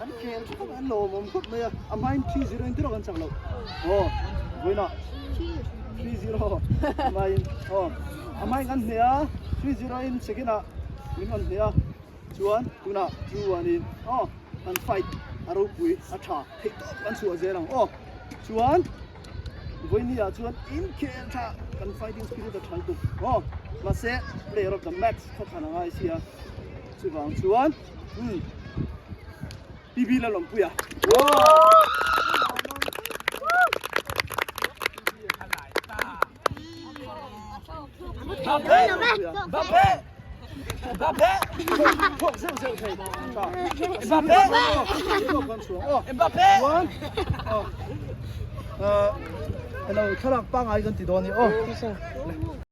kan ken chu kan lo mom khop me amain 30 in tro kan chaklo oh voina 30 amain oh amain kan hnia 30 in second a min kan hnia chuan tuna 2-1 in oh kan fight aro pui a tha thei to kan chu azerang oh chuan voinia chuan in ken tha kan fighting spirit a thal tu oh ma se player of the match kha thana ngai sia chuwang chuan PB la lom puya Mbappé hello thalang pa ngai kan ti do ni oh